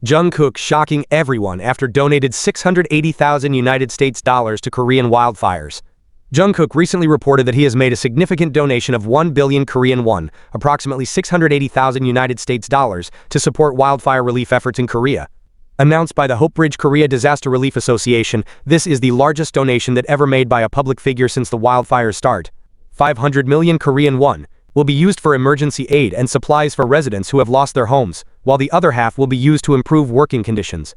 Jungkook shocking everyone after donated 680,000 United States dollars to Korean wildfires. Jungkook recently reported that he has made a significant donation of 1 billion Korean won, approximately 680,000 United States dollars, to support wildfire relief efforts in Korea. Announced by the Hope Bridge Korea Disaster Relief Association, this is the largest donation that ever made by a public figure since the wildfires start. 500 million Korean won will be used for emergency aid and supplies for residents who have lost their homes, while the other half will be used to improve working conditions.